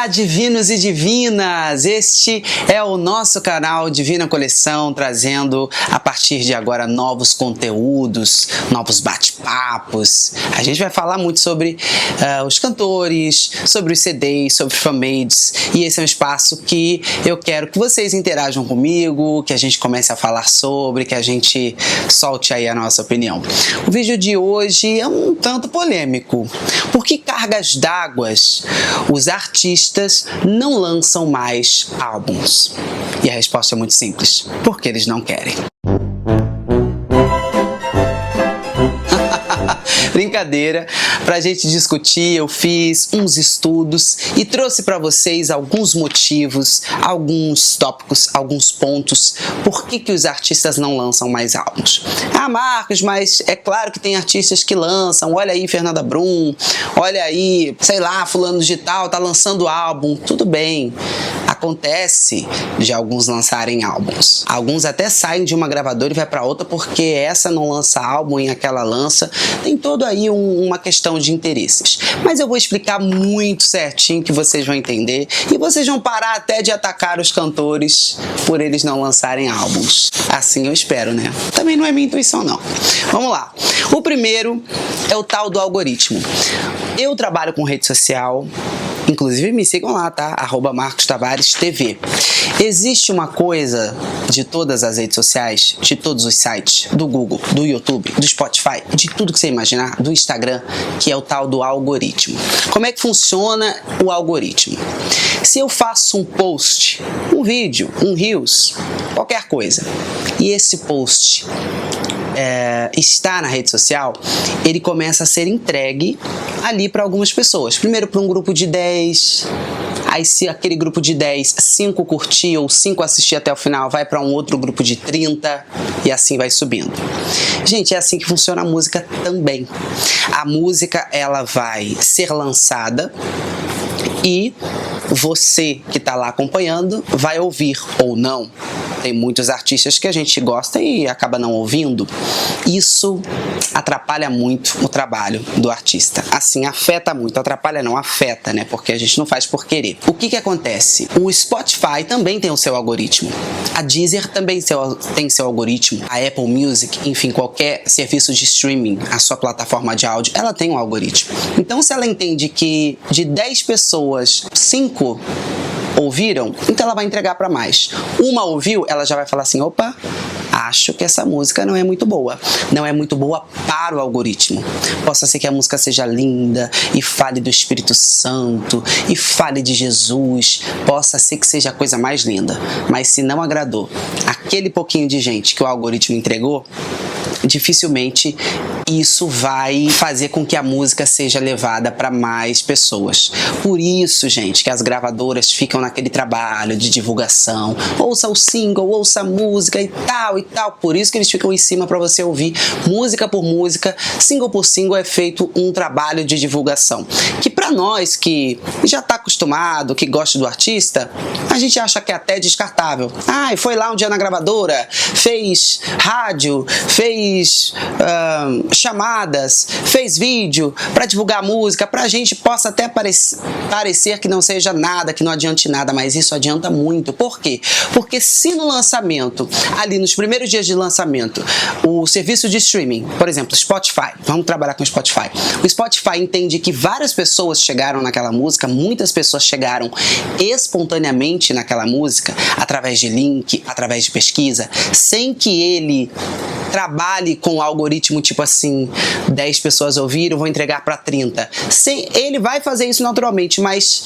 Olá, divinos e divinas! Este é o nosso canal Divina Coleção, trazendo a partir de agora novos conteúdos, novos bate-papos. A gente vai falar muito sobre os cantores, sobre os CDs, sobre fanmades, e esse é um espaço que eu quero que vocês interajam comigo, que a gente comece a falar sobre, que a gente solte aí a nossa opinião. O vídeo de hoje é um tanto polêmico. Por que cargas d'água os artistas não lançam mais álbuns? E a resposta é muito simples: porque eles não querem. Brincadeira, pra gente discutir, eu fiz uns estudos e trouxe para vocês alguns motivos, alguns tópicos, alguns pontos, por que os artistas não lançam mais álbuns. Ah, Marcos, mas é claro que tem artistas que lançam, olha aí Fernanda Brum, olha aí, sei lá, fulano de tal tá lançando álbum, tudo bem. Acontece de alguns lançarem álbuns. Alguns até saem de uma gravadora e vai para outra porque essa não lança álbum e aquela lança. Tem todo aí uma questão de interesses. Mas eu vou explicar muito certinho que vocês vão entender e vocês vão parar até de atacar os cantores por eles não lançarem álbuns. Assim eu espero, né? Também não é minha intuição, não. Vamos lá. O primeiro é o tal do algoritmo. Eu trabalho com rede social. Inclusive me sigam lá, tá? @MarcosTavaresTV. Existe uma coisa de todas as redes sociais, de todos os sites, do Google, do YouTube, do Spotify, de tudo que você imaginar, do Instagram, que é o tal do algoritmo. Como é que funciona o algoritmo? Se eu faço um post, um vídeo, um Reels, qualquer coisa, e esse post está na rede social, ele começa a ser entregue ali para algumas pessoas. Primeiro para um grupo de 10, aí se aquele grupo de 10, 5 curtir ou 5 assistir até o final, vai para um outro grupo de 30 e assim vai subindo. Gente, é assim que funciona a música também. A música, ela vai ser lançada e você que está lá acompanhando vai ouvir ou não. Tem muitos artistas que a gente gosta e acaba não ouvindo. Isso atrapalha muito o trabalho do artista. Assim, afeta muito. Atrapalha não, afeta, né? Porque a gente não faz por querer. O que acontece? O Spotify também tem o seu algoritmo. A Deezer também tem seu algoritmo. A Apple Music, enfim, qualquer serviço de streaming, a sua plataforma de áudio, ela tem um algoritmo. Então, se ela entende que de 10 pessoas, 5 ouviram, então ela vai entregar para mais. Uma ouviu, ela já vai falar assim: opa, acho que essa música não é muito boa. Não é muito boa para o algoritmo. Possa ser que a música seja linda e fale do Espírito Santo e fale de Jesus. Possa ser que seja a coisa mais linda. Mas se não agradou aquele pouquinho de gente que o algoritmo entregou, dificilmente isso vai fazer com que a música seja levada para mais pessoas. Por isso, gente, que as gravadoras ficam naquele trabalho de divulgação. Ouça o single, ouça a música e tal e tal. Por isso que eles ficam em cima para você ouvir música por música, single por single. É feito um trabalho de divulgação que para nós que já está acostumado, que gosta do artista, a gente acha que é até descartável. Ah, e foi lá um dia na gravadora, fez rádio, fez chamadas, fez vídeo para divulgar a música, para a gente possa até parecer que não seja nada, que não adiante nada, mas isso adianta muito. Por quê? Porque se no lançamento, ali nos primeiros dias de lançamento, o serviço de streaming, por exemplo, Spotify, vamos trabalhar com o Spotify, o Spotify entende que várias pessoas chegaram naquela música, muitas pessoas chegaram espontaneamente naquela música, através de link, através de pesquisa, sem que ele trabalhe com o algoritmo tipo assim, 10 pessoas ouviram, vou entregar para 30. Ele vai fazer isso naturalmente, mas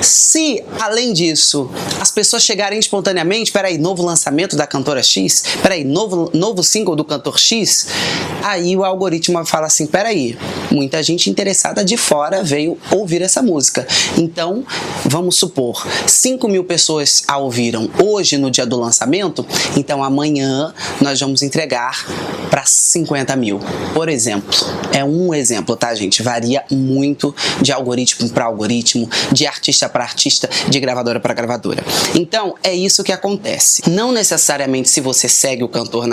se, além disso, as pessoas chegarem espontaneamente, peraí, novo lançamento da cantora X, peraí, novo single do cantor X, aí o algoritmo fala assim, peraí, muita gente interessada de fora veio ouvir essa música. Então, vamos supor, 5.000 pessoas a ouviram hoje no dia do lançamento, então amanhã nós vamos entregar para 50 mil, por exemplo. É um exemplo, tá, gente? Varia muito de algoritmo para algoritmo, de artista para artista, de gravadora para gravadora. Então, é isso que acontece. Não necessariamente se você segue o cantor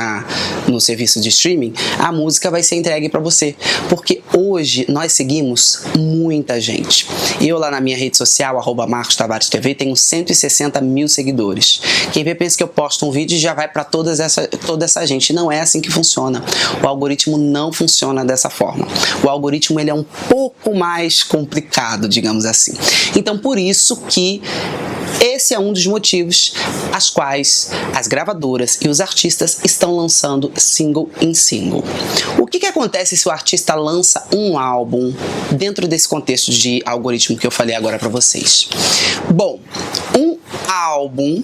no serviço de streaming, a música vai ser entregue para você, porque hoje nós seguimos muita gente. Eu lá na minha rede social, @MarcosTavaresTV, tenho 160 mil seguidores. Quem vê pensa que eu posto um vídeo e já vai para toda essa gente. Não é assim que funciona. O algoritmo não funciona dessa forma. O algoritmo ele é um pouco mais complicado, digamos assim. Então, por isso que esse é um dos motivos as quais as gravadoras e os artistas estão lançando single em single. O que acontece se o artista lança um álbum dentro desse contexto de algoritmo que eu falei agora para vocês? Bom, um álbum,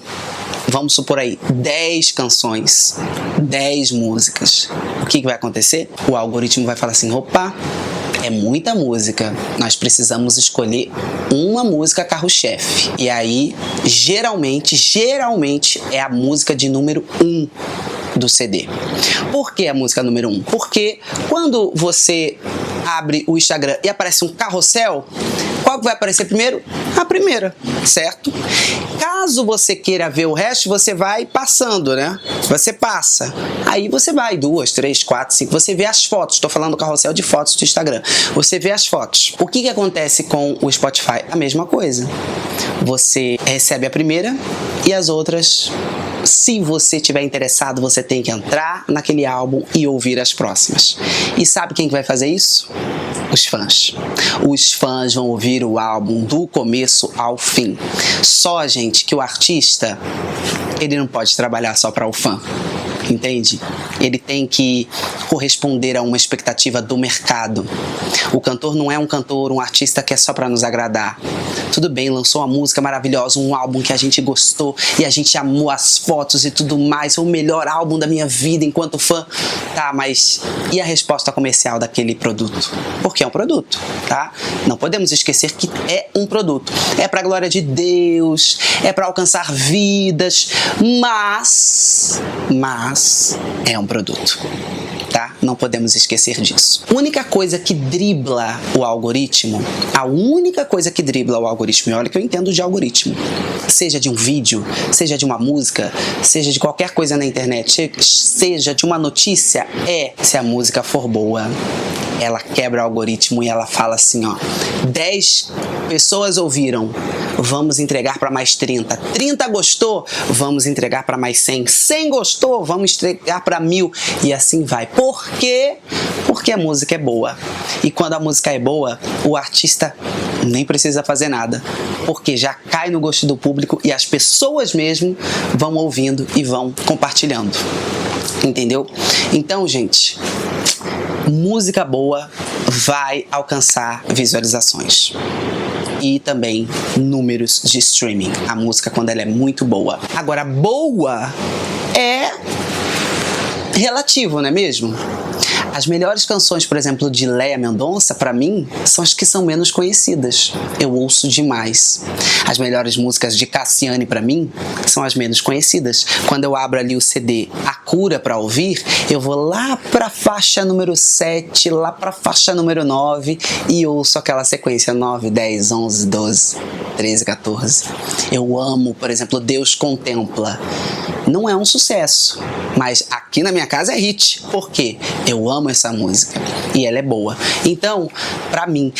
vamos supor aí, 10 canções, 10 músicas. O que vai acontecer? O algoritmo vai falar assim, opa, é muita música, nós precisamos escolher uma música carro-chefe. E aí, geralmente é a música de número 1 do CD. Por que a música número 1? Porque quando você abre o Instagram e aparece um carrossel, qual que vai aparecer primeiro? A primeira, certo? Caso você queira ver o resto, você vai passando, né? Você passa. Aí você vai 2, 3, 4, 5. Você vê as fotos. Estou falando do carrossel de fotos do Instagram. Você vê as fotos. O que acontece com o Spotify? A mesma coisa. Você recebe a primeira e as outras. Se você estiver interessado, você tem que entrar naquele álbum e ouvir as próximas. E sabe quem que vai fazer isso? Os fãs. Os fãs vão ouvir o álbum do começo ao fim. Só, gente, que o artista, ele não pode trabalhar só para o fã. Entende? Ele tem que corresponder a uma expectativa do mercado. O cantor não é um cantor, um artista que é só para nos agradar. Tudo bem, lançou uma música maravilhosa, um álbum que a gente gostou e a gente amou as fotos e tudo mais, foi o melhor álbum da minha vida enquanto fã. Tá, mas e a resposta comercial daquele produto? Porque é um produto, tá? Não podemos esquecer que é um produto. É para a glória de Deus, é para alcançar vidas, mas é um produto, tá? Não podemos esquecer disso. A única coisa que dribla o algoritmo, e olha que eu entendo de algoritmo, seja de um vídeo, seja de uma música, seja de qualquer coisa na internet, seja de uma notícia, se a música for boa, ela quebra o algoritmo e ela fala assim, ó, 10 pessoas ouviram, vamos entregar para mais 30. 30 gostou, vamos entregar para mais 100. 100 gostou, vamos entregar para 1000. E assim vai. Por quê? Porque a música é boa. E quando a música é boa, o artista nem precisa fazer nada. Porque já cai no gosto do público e as pessoas mesmo vão ouvindo e vão compartilhando. Entendeu? Então, gente, música boa vai alcançar visualizações e também números de streaming. A música, quando ela é muito boa. Agora, boa é relativo, não é mesmo? As melhores canções, por exemplo, de Léa Mendonça, pra mim, são as que são menos conhecidas. Eu ouço demais. As melhores músicas de Cassiane, pra mim, são as menos conhecidas. Quando eu abro ali o CD A Cura pra ouvir, eu vou lá pra faixa número 7, lá pra faixa número 9 e ouço aquela sequência 9, 10, 11, 12, 13, 14. Eu amo, por exemplo, Deus Contempla. Não é um sucesso, mas aqui na minha casa é hit. Por quê? Eu amo essa música e ela é boa. Então, pra mim,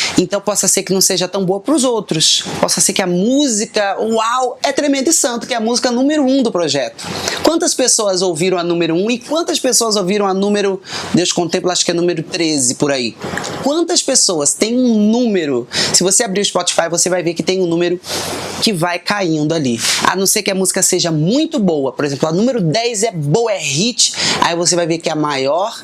possa ser que não seja tão boa pros outros. Possa ser que a música, uau, é tremendo e santo, que é a música número 1 do projeto. Quantas pessoas ouviram a número 1 e quantas pessoas ouviram a número, Deus Contempla, acho que é número 13 por aí. Quantas pessoas tem um número? Se você abrir o Spotify, você vai ver que tem um número que vai caindo ali. A não ser que a música seja muito boa. Por exemplo, a número 10 é boa, é hit. Aí você vai ver que a maior,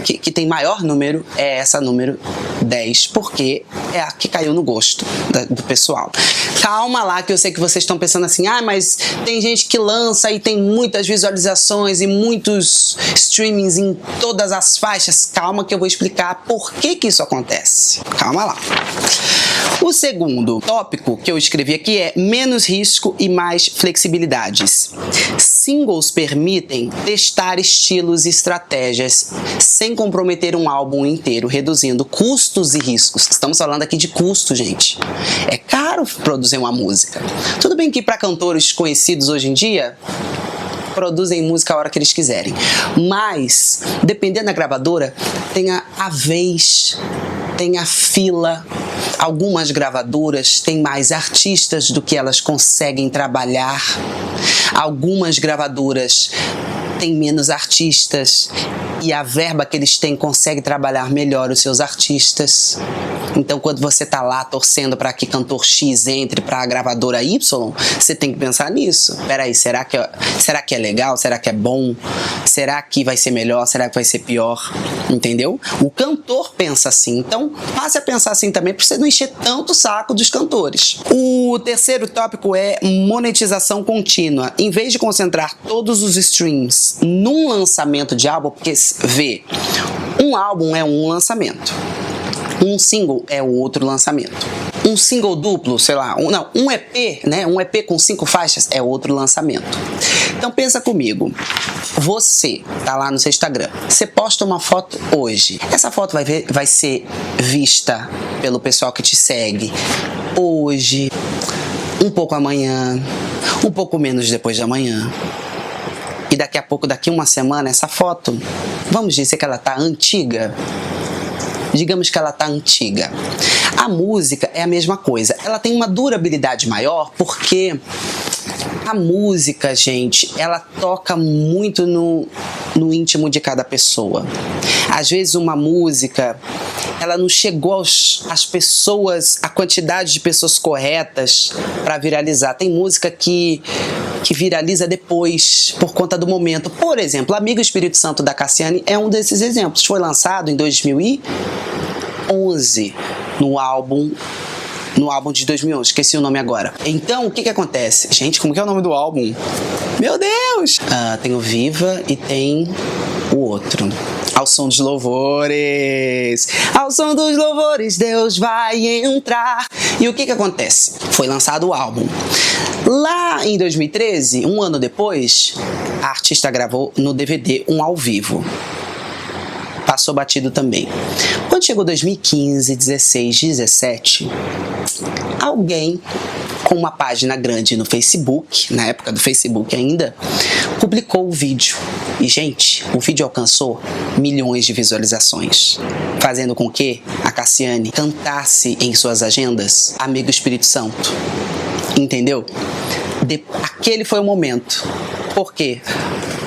que tem maior número, é essa número 10, porque é a que caiu no gosto do pessoal. Calma lá, que eu sei que vocês estão pensando assim, mas tem gente que lança e tem muitas visualizações e muitos streamings em todas as faixas. Calma que eu vou explicar por que isso acontece. Calma lá. O segundo tópico que eu escrevi aqui é menos risco e mais flexibilidades. Singles permitem testar estilos e estratégias sem comprometer um álbum inteiro, reduzindo custos e riscos. Estamos falando aqui de custo, gente. É caro produzir uma música. Tudo bem que para cantores conhecidos hoje em dia, produzem música a hora que eles quiserem. Mas, dependendo da gravadora, tem a vez, tem a fila. Algumas gravadoras têm mais artistas do que elas conseguem trabalhar. Algumas gravadoras têm menos artistas e a verba que eles têm consegue trabalhar melhor os seus artistas. Então, quando você tá lá torcendo para que cantor X entre para a gravadora Y, você tem que pensar nisso. Peraí, será que é legal? Será que é bom? Será que vai ser melhor? Será que vai ser pior? Entendeu? O cantor pensa assim. Então, passe a pensar assim também para você não encher tanto o saco dos cantores. O terceiro tópico é monetização contínua. Em vez de concentrar todos os streams num lançamento de álbum, porque vê, um álbum é um lançamento. Um single é o outro lançamento. Um single duplo, sei lá, um EP, né? Um EP com 5 faixas é outro lançamento. Então pensa comigo. Você tá lá no seu Instagram. Você posta uma foto hoje. Essa foto vai ser vista pelo pessoal que te segue hoje, um pouco amanhã, um pouco menos depois de amanhã. E daqui a pouco, daqui uma semana, essa foto, vamos dizer que ela tá antiga. Digamos que ela tá antiga. A música é a mesma coisa. Ela tem uma durabilidade maior porque a música, gente, ela toca muito no íntimo de cada pessoa. Às vezes uma música, ela não chegou às pessoas, a quantidade de pessoas corretas para viralizar. Tem música que viraliza depois, por conta do momento. Por exemplo, Amigo Espírito Santo da Cassiane é um desses exemplos. Foi lançado em 2011 no álbum de 2011, esqueci o nome agora. Então, o que acontece? Gente, como que é o nome do álbum? Meu Deus! Tem o Viva e tem o outro. Ao som dos louvores, ao som dos louvores, Deus vai entrar. E o que acontece? Foi lançado o álbum. Lá em 2013, um ano depois, a artista gravou no DVD um ao vivo. Passou batido também. Quando chegou 2015, 16, 17, alguém com uma página grande no Facebook, na época do Facebook ainda, publicou o vídeo. E, gente, o vídeo alcançou milhões de visualizações, fazendo com que a Cassiane cantasse em suas agendas Amigo Espírito Santo. Entendeu? Aquele foi o momento. Por quê?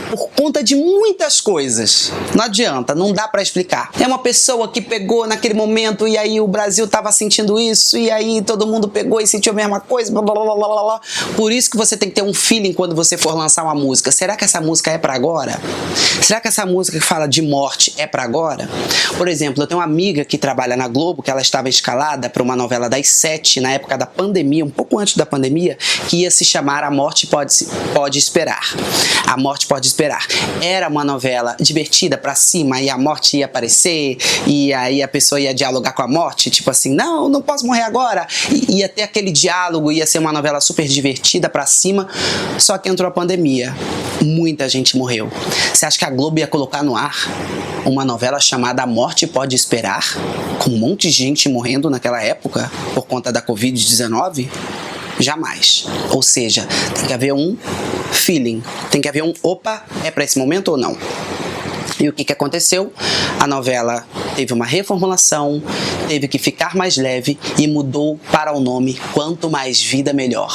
Por conta de muitas coisas. Não adianta, não dá pra explicar. É uma pessoa que pegou naquele momento e aí o Brasil tava sentindo isso e aí todo mundo pegou e sentiu a mesma coisa, blá, blá, blá, blá, blá. Por isso que você tem que ter um feeling quando você for lançar uma música. Será que essa música é pra agora? Será que essa música que fala de morte é pra agora? Por exemplo, eu tenho uma amiga que trabalha na Globo, que ela estava escalada para uma novela das 7, na época da pandemia, um pouco antes da pandemia, que ia se chamar A Morte Pode Esperar. A Morte Pode Esperar. Era uma novela divertida pra cima e a morte ia aparecer e aí a pessoa ia dialogar com a morte, tipo assim, não posso morrer agora. E ia ter aquele diálogo, ia ser uma novela super divertida pra cima, só que entrou a pandemia. Muita gente morreu. Você acha que a Globo ia colocar no ar uma novela chamada A Morte Pode Esperar? Com um monte de gente morrendo naquela época por conta da Covid-19? Jamais. Ou seja, tem que haver um feeling, tem que haver opa, é pra esse momento ou não? E o que aconteceu? A novela teve uma reformulação, teve que ficar mais leve e mudou para o nome Quanto Mais Vida Melhor.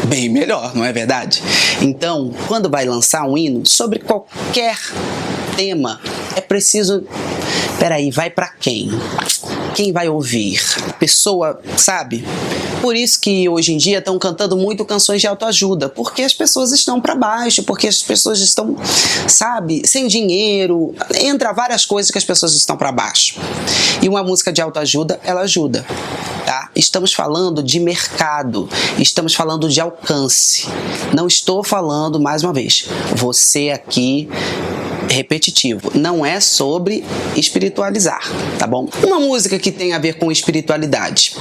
Bem melhor, não é verdade? Então, quando vai lançar um hino sobre qualquer tema, é preciso... Peraí, vai pra quem? Quem vai ouvir? A pessoa, sabe? Por isso que hoje em dia estão cantando muito canções de autoajuda, porque as pessoas estão para baixo, porque as pessoas estão, sabe, sem dinheiro, entra várias coisas que as pessoas estão para baixo. E uma música de autoajuda, ela ajuda, tá? Estamos falando de mercado, estamos falando de alcance. Não estou falando, mais uma vez, você aqui repetitivo, não é sobre espiritualizar, tá bom? Uma música que tem a ver com espiritualidade,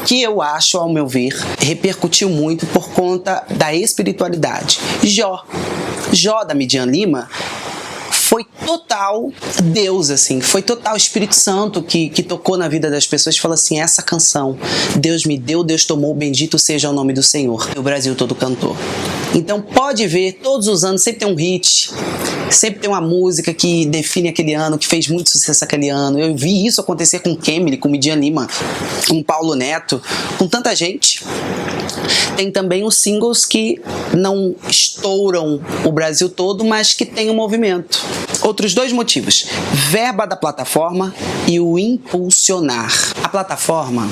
que eu acho, ao meu ver, repercutiu muito por conta da espiritualidade. Jó da Midian Lima foi total Deus, assim, foi total Espírito Santo que tocou na vida das pessoas e falou assim, essa canção, Deus me deu, Deus tomou, bendito seja o nome do Senhor. E o Brasil todo cantou. Então pode ver, todos os anos sempre tem um hit, sempre tem uma música que define aquele ano, que fez muito sucesso aquele ano. Eu vi isso acontecer com Kemily, com Midian Lima, com Paulo Neto, com tanta gente. Tem também os singles que não estouram o Brasil todo, mas que tem um movimento. Outros dois motivos, verba da plataforma e o impulsionar. A plataforma,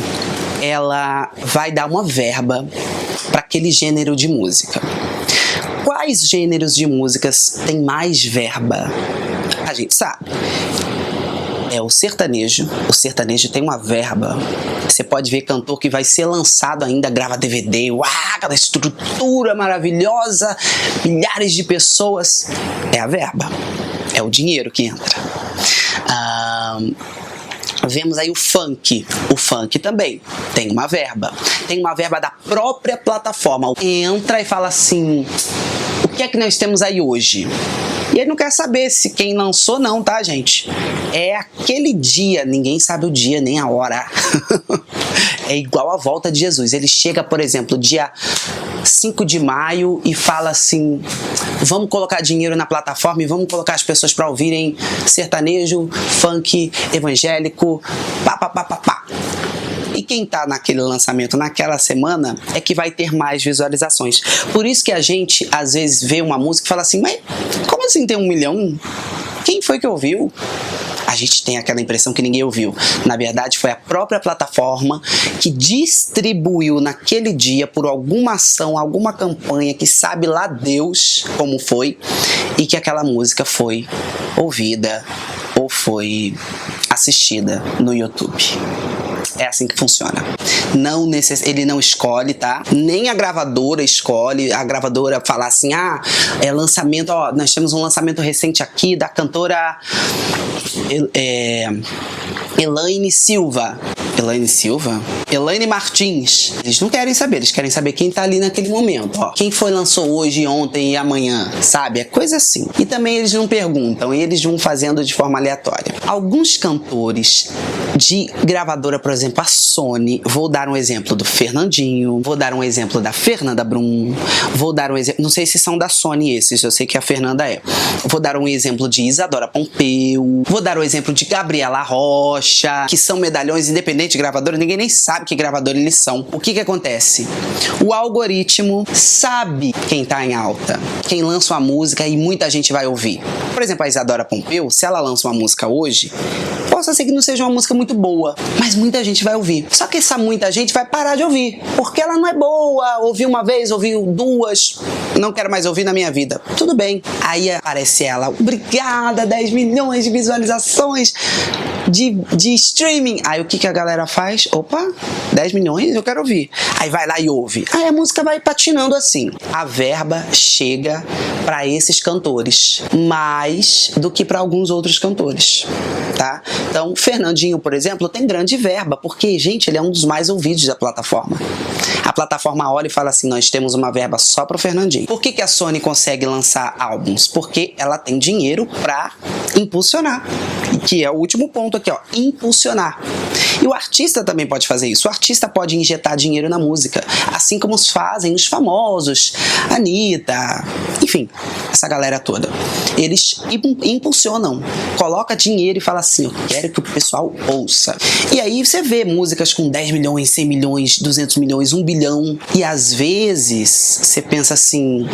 ela vai dar uma verba para aquele gênero de música. Quais gêneros de músicas têm mais verba? A gente sabe. É o sertanejo. O sertanejo tem uma verba. Você pode ver cantor que vai ser lançado ainda, grava DVD, uau, aquela estrutura maravilhosa, milhares de pessoas. É a verba. É o dinheiro que entra. Vemos aí o funk. O funk também tem uma verba. Tem uma verba da própria plataforma. Entra e fala assim, o que é que nós temos aí hoje? E ele não quer saber se quem lançou não, tá, gente? É aquele dia, ninguém sabe o dia nem a hora. É igual a volta de Jesus. Ele chega, por exemplo, dia 5 de maio e fala assim, vamos colocar dinheiro na plataforma e vamos colocar as pessoas para ouvirem sertanejo, funk, evangélico, pá. E quem tá naquele lançamento naquela semana é que vai ter mais visualizações. Por isso que a gente, às vezes, vê uma música e fala assim, mas como assim tem 1 milhão? Quem foi que ouviu? A gente tem aquela impressão que ninguém ouviu. Na verdade, foi a própria plataforma que distribuiu naquele dia por alguma ação, alguma campanha que sabe lá Deus como foi e que aquela música foi ouvida ou foi assistida no YouTube. É assim que funciona. Ele não escolhe, tá? Nem a gravadora escolhe. A gravadora fala assim, é lançamento, ó, nós temos um lançamento recente aqui da cantora Elaine Silva. Elaine Martins. Eles não querem saber, eles querem saber quem tá ali naquele momento. Ó, quem lançou hoje, ontem e amanhã, sabe? É coisa assim. E também eles não perguntam, eles vão fazendo de forma aleatória. Alguns cantores de gravadora, por exemplo, a Sony, vou dar um exemplo do Fernandinho, vou dar um exemplo da Fernanda Brum, vou dar um exemplo, não sei se são da Sony esses, eu sei que a Fernanda é. Vou dar um exemplo de Isadora Pompeu, vou dar um exemplo de Gabriela Rocha, que são medalhões independentes de gravadora, ninguém nem sabe que gravadora eles são. O que acontece? O algoritmo sabe quem tá em alta, quem lança uma música e muita gente vai ouvir. Por exemplo, a Isadora Pompeu, se ela lança uma música hoje, possa ser que não seja uma música muito boa, mas muita gente vai ouvir. Só que essa muita gente vai parar de ouvir, porque ela não é boa. Ouvi uma vez, ouvi duas, não quero mais ouvir na minha vida. Tudo bem. Aí aparece ela, obrigada, 10 milhões de visualizações de streaming. Aí o que a galera faz? Opa, 10 milhões, eu quero ouvir. Aí vai lá e ouve. Aí a música vai patinando assim. A verba chega para esses cantores mais do que para alguns outros cantores, tá? Então, Fernandinho, por exemplo, tem grande verba, porque, gente, ele é um dos mais ouvidos da plataforma. A plataforma olha e fala assim, nós temos uma verba só pro Fernandinho. Por que a Sony consegue lançar álbuns? Porque ela tem dinheiro para impulsionar. Que é o último ponto aqui, ó, impulsionar. E o artista também pode fazer isso. O artista pode injetar dinheiro na música, assim como fazem os famosos, Anitta, enfim, essa galera toda. Eles impulsionam, coloca dinheiro e fala assim, eu quero que o pessoal ouça. E aí você vê músicas com 10 milhões, 100 milhões, 200 milhões, 1 bilhão. E às vezes você pensa assim,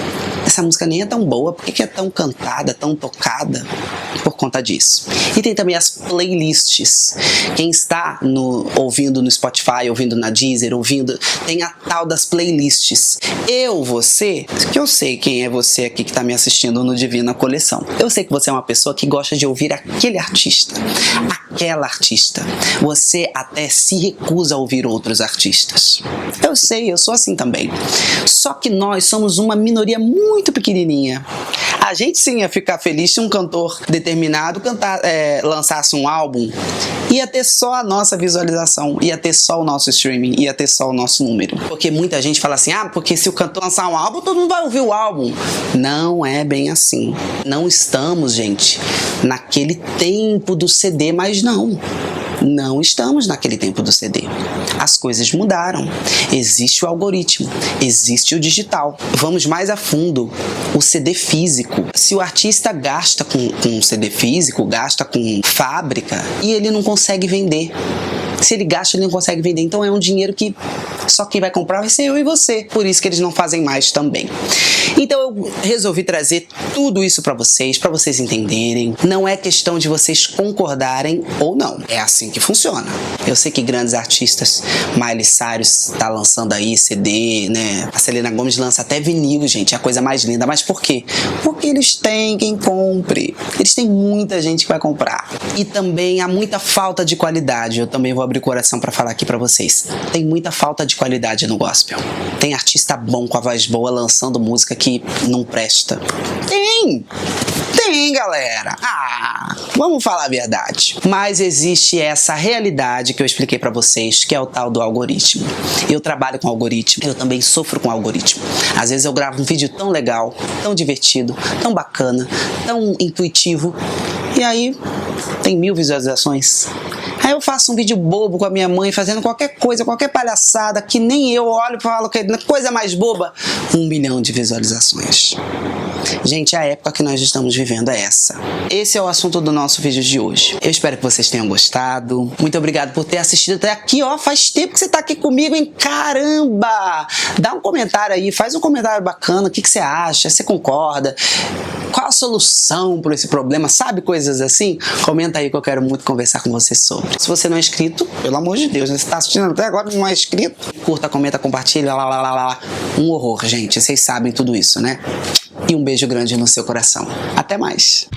essa música nem é tão boa, por que é tão cantada, tão tocada? Por conta disso. E tem também as playlists. Quem está tá ouvindo no Spotify, ouvindo na Deezer, tem a tal das playlists. Você, que eu sei quem é você aqui que tá me assistindo no Divina Coleção. Eu sei que você é uma pessoa que gosta de ouvir aquele artista, aquela artista. Você até se recusa a ouvir outros artistas. Eu sei, eu sou assim também. Só que nós somos uma minoria muito pequenininha. A gente sim ia ficar feliz se um cantor determinado lançasse um álbum, ia ter só a nossa visualização, ia ter só o nosso streaming, ia ter só o nosso número. Porque muita gente fala assim, porque se o cantor lançar um álbum, todo mundo vai ouvir o álbum. Não é bem assim. Não estamos, gente, naquele tempo do CD, mas não estamos naquele tempo do CD. As coisas mudaram. Existe o algoritmo, existe o digital. Vamos mais a fundo. O CD físico. Se o artista gasta com CD físico, gasta com fábrica, e ele não consegue vender. Se ele gasta, ele não consegue vender. Então é um dinheiro que só quem vai comprar vai ser eu e você. Por isso que eles não fazem mais também. Então eu resolvi trazer tudo isso para vocês entenderem. Não é questão de vocês concordarem ou não. É assim que funciona. Eu sei que grandes artistas, Miley Cyrus tá lançando aí CD, né? A Selena Gomez lança até vinil, gente. É a coisa mais linda. Mas por quê? Porque eles têm quem compre. Eles têm muita gente que vai comprar. E também há muita falta de qualidade. Eu também vou abrir o coração para falar aqui para vocês. Tem muita falta de qualidade no gospel. Tem artista bom com a voz boa lançando música que não presta. Tem, galera. Vamos falar a verdade. Mas existe essa realidade que eu expliquei pra vocês, que é o tal do algoritmo. Eu trabalho com algoritmo, eu também sofro com algoritmo. Às vezes eu gravo um vídeo tão legal, tão divertido, tão bacana, tão intuitivo, e aí tem 1000 visualizações. Aí eu faço um vídeo bobo com a minha mãe, fazendo qualquer coisa, qualquer palhaçada, que nem eu olho e falo que coisa mais boba. 1 milhão de visualizações. Gente, a época que nós estamos vivendo é essa. Esse é o assunto do nosso vídeo de hoje. Eu espero que vocês tenham gostado. Muito obrigado por ter assistido até aqui, faz tempo que você tá aqui comigo, hein? Caramba! Dá um comentário aí, faz um comentário bacana, o que você acha? Você concorda? Qual a solução para esse problema? Sabe coisas assim? Comenta aí que eu quero muito conversar com você sobre. Se você não é inscrito, pelo amor de Deus, né? Você tá assistindo até agora e não é inscrito? Curta, comenta, compartilha, Um horror, gente. Vocês sabem tudo isso, né? E um beijo grande no seu coração. Até mais!